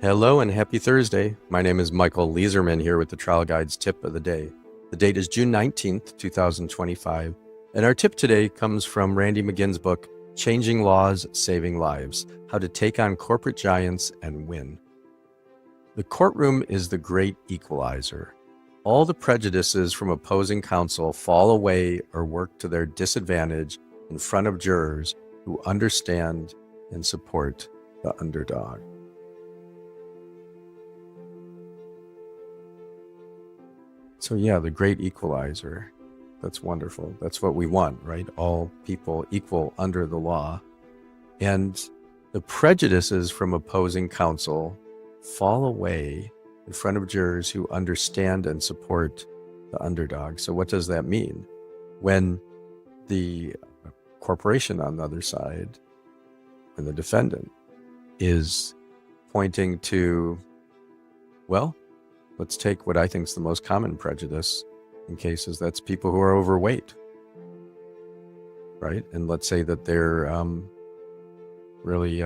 Hello and happy Thursday. My name is Michael Leeserman here with the Trial Guide's tip of the day. The date is June 19th, 2025, and our tip today comes from Randy McGinn's book, Changing Laws, Saving Lives: How to Take on Corporate Giants and Win. The courtroom is the great equalizer. All the prejudices from opposing counsel fall away or work to their disadvantage in front of jurors who understand and support the underdog. So yeah, the great equalizer. That's wonderful. That's what we want, right? All people equal under the law. And the prejudices from opposing counsel fall away in front of jurors who understand and support the underdog. So what does that mean? When the corporation on the other side, when the defendant is pointing to, well, let's take what I think is the most common prejudice in cases. That's people who are overweight, right? And let's say that they're really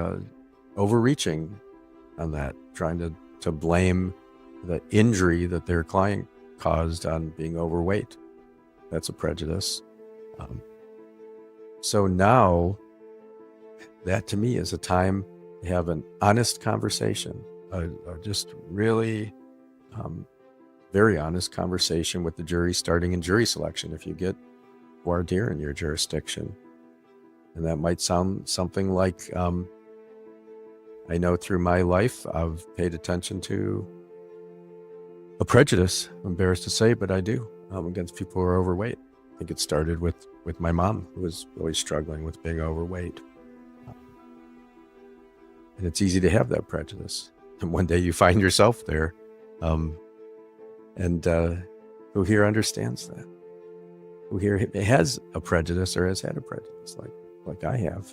overreaching on that, trying to blame the injury that their client caused on being overweight. That's a prejudice. So now, that to me is a time to have an honest conversation, just really very honest conversation with the jury, starting in jury selection if you get voir dire in your jurisdiction. And that might sound something like, I know through my life I've paid attention to a prejudice, I'm embarrassed to say, but I do, against people who are overweight. I think it started with my mom, who was really struggling with being overweight. And it's easy to have that prejudice. And one day you find yourself there. Who here understands that? Who here has a prejudice or has had a prejudice like I have?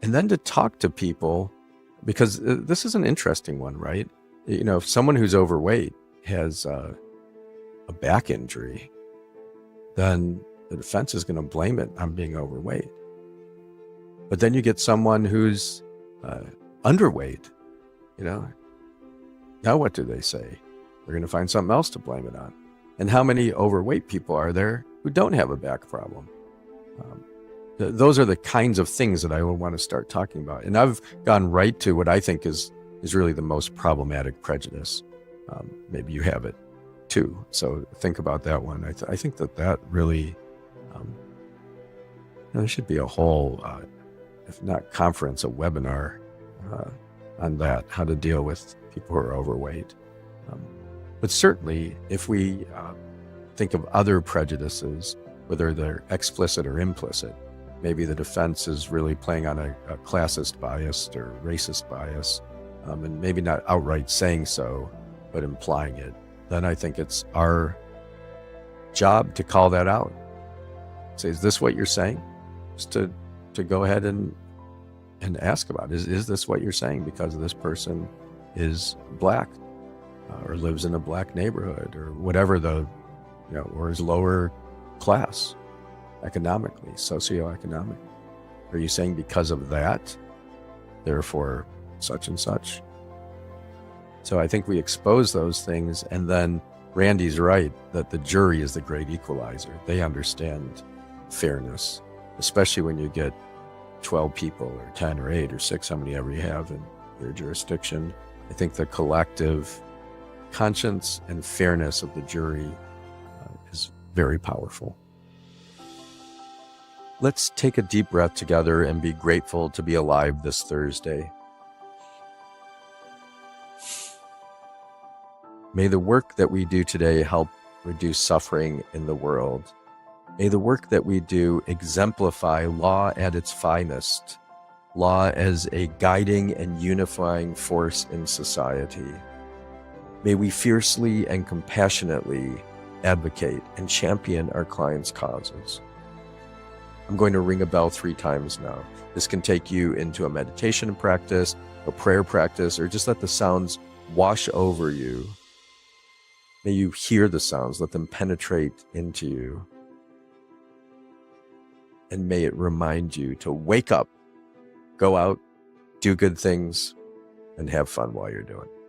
And then to talk to people, because this is an interesting one, right? You know, if someone who's overweight has a back injury, then the defense is going to blame it on being overweight. But then you get someone who's underweight, you know, now what do they say? They're going to find something else to blame it on. And how many overweight people are there who don't have a back problem? Those are the kinds of things that I would want to start talking about. And I've gone right to what I think is really the most problematic prejudice. Maybe you have it too. So think about that one. I think that really, there should be a whole, if not conference, a webinar on that, how to deal with people who are overweight. But certainly, if we think of other prejudices, whether they're explicit or implicit, maybe the defense is really playing on a classist bias or racist bias, and maybe not outright saying so, but implying it, then I think it's our job to call that out. Say, is this what you're saying? Just to go ahead and ask about it. Is this what you're saying because this person is black or lives in a black neighborhood or whatever or is lower class economically, socioeconomically? Are you saying because of that, therefore such and such? So I think we expose those things, and then Randy's right that the jury is the great equalizer. They understand fairness, especially when you get 12 people or 10 or 8 or 6, how many ever you have in your jurisdiction. I think the collective conscience and fairness of the jury is very powerful. Let's take a deep breath together and be grateful to be alive this Thursday. May the work that we do today help reduce suffering in the world. May the work that we do exemplify law at its finest, law as a guiding and unifying force in society. May we fiercely and compassionately advocate and champion our clients' causes. I'm going to ring a bell 3 times now. This can take you into a meditation practice, a prayer practice, or just let the sounds wash over you. May you hear the sounds, let them penetrate into you. And may it remind you to wake up, go out, do good things, and have fun while you're doing it.